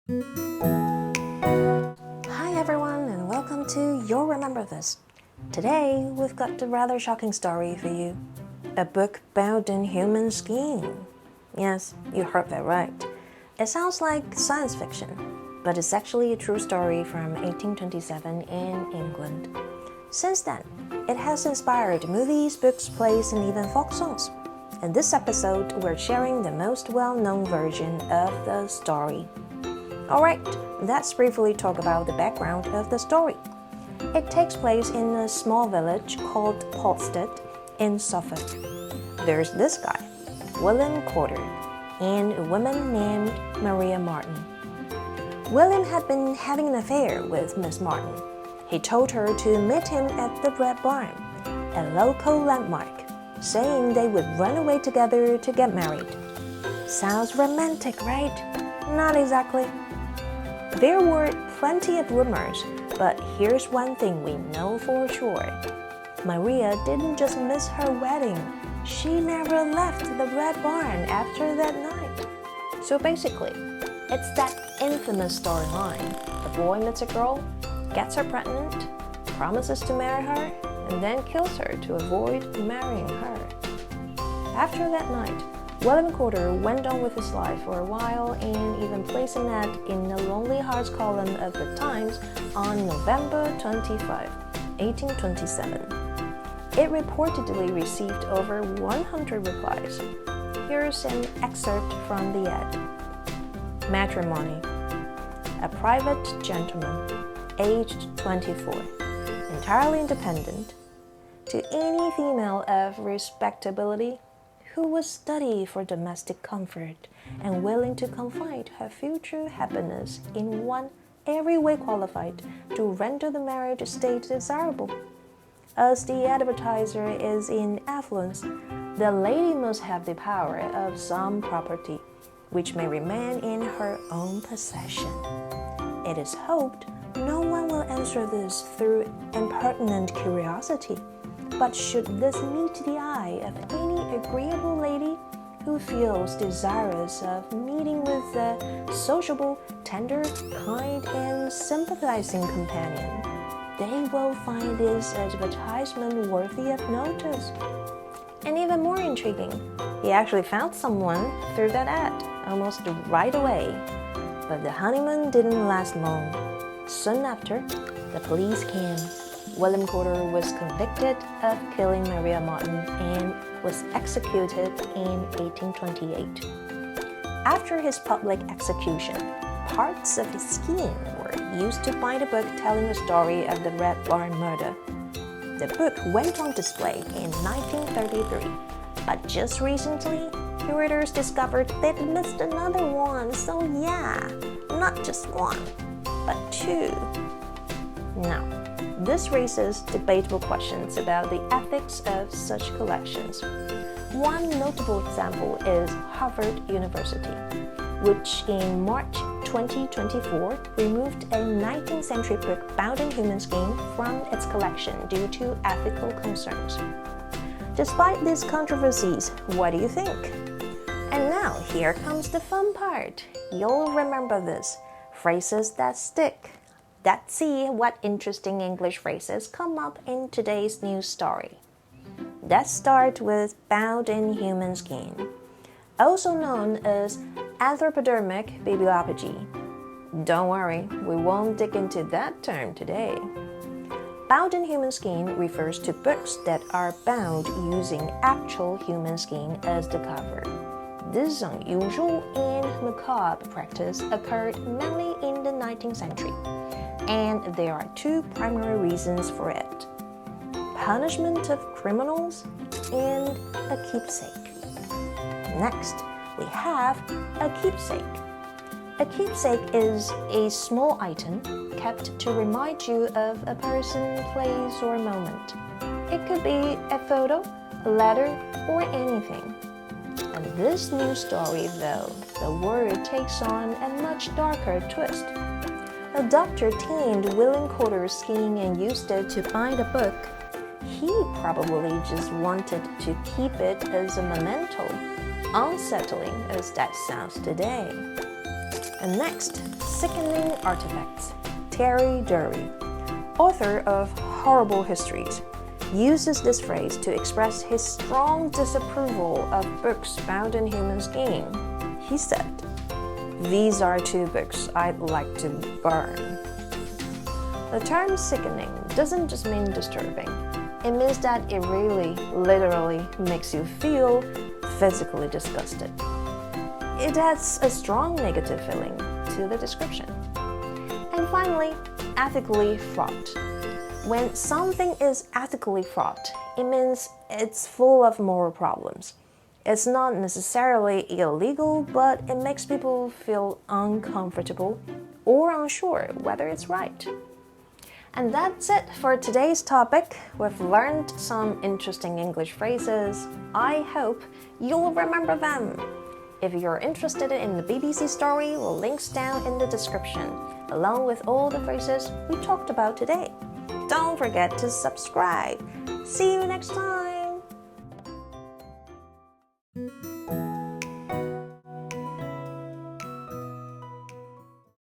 Hi everyone and welcome to You'll Remember This. Today we've got a rather shocking story for you. A book bound in human skin. Yes, you heard that right. It sounds like science fiction, but it's actually a true story from 1827 in England. Since then, it has inspired movies, books, plays, and even folk songs. In this episode, we're sharing the most well-known version of the story. Alright, let's briefly talk about the background of the story. It takes place in a small village called Polstead in Suffolk. There's this guy, William Corder, and a woman named Maria Martin. William had been having an affair with Miss Martin. He told her to meet him at the Red Barn, a local landmark, saying they would run away together to get married. Sounds romantic, right? Not exactly. There were plenty of rumors, but here's one thing we know for sure. Maria didn't just miss her wedding. She never left the Red Barn after that night. So basically, it's that infamous storyline. A boy meets a girl, gets her pregnant, promises to marry her, and then kills her to avoid marrying her. After that night, William Corder went on with his life for a while and even placed an ad in the Lonely Hearts column of the Times on November 25, 1827. It reportedly received over 100 replies. Here's an excerpt from the ad. Matrimony. A private gentleman, aged 24, entirely independent, to any female of respectability who would study for domestic comfort and willing to confide her future happiness in one every way qualified to render the marriage state desirable. As the advertiser is in affluence, the lady must have the power of some property, which may remain in her own possession. It is hoped no one will answer this through impertinent curiosity, but should this meet the eye of any agreeable lady who feels desirous of meeting with a sociable, tender, kind, and sympathizing companion, they will find this advertisement worthy of notice. And even more intriguing, he actually found someone through that ad almost right away. But the honeymoon didn't last long. Soon after, the police came. William Corder was convicted of killing Maria Martin and was executed in 1828. After his public execution, parts of his skin were used to bind a book telling the story of the Red Barn murder. The book went on display in 1933, but just recently, curators discovered they'd missed another one, so yeah, not just one, but two. Now, this raises debatable questions about the ethics of such collections. One notable example is Harvard University, which in March 2024 removed a 19th century book bound in human skin from its collection due to ethical concerns. Despite these controversies, what do you think? And now here comes the fun part. You'll remember this. Phrases that stick. Let's see what interesting English phrases come up in today's news story. Let's start with bound in human skin, also known as Anthropodermic Bibliopegy. Don't worry, we won't dig into that term today. Bound in human skin refers to books that are bound using actual human skin as the cover. This unusual and macabre practice occurred mainly in the 19th century, and there are two primary reasons for it: punishment of criminals and a keepsake. Next, we have a keepsake. A keepsake is a small item kept to remind you of a person, place, or moment. It could be a photo, a letter, or anything. In this news story, though, the word takes on a much darker twist. A doctor tamed William Corder's skin and used it to bind a book. He probably just wanted to keep it as a memento, unsettling as that sounds today. And next, Sickening Artefacts. Terry Dury, author of Horrible Histories, uses this phrase to express his strong disapproval of books bound in human skin. He said, "These are two books I'd like to burn." The term sickening doesn't just mean disturbing. It means that it really, literally makes you feel physically disgusted. It adds a strong negative feeling to the description. And finally, ethically fraught. When something is ethically fraught, it means it's full of moral problems. It's not necessarily illegal, but it makes people feel uncomfortable or unsure whether it's right. And that's it for today's topic. We've learned some interesting English phrases. I hope you'll remember them. If you're interested in the BBC story, the link's down in the description, along with all the phrases we talked about today. Don't forget to subscribe. See you next time.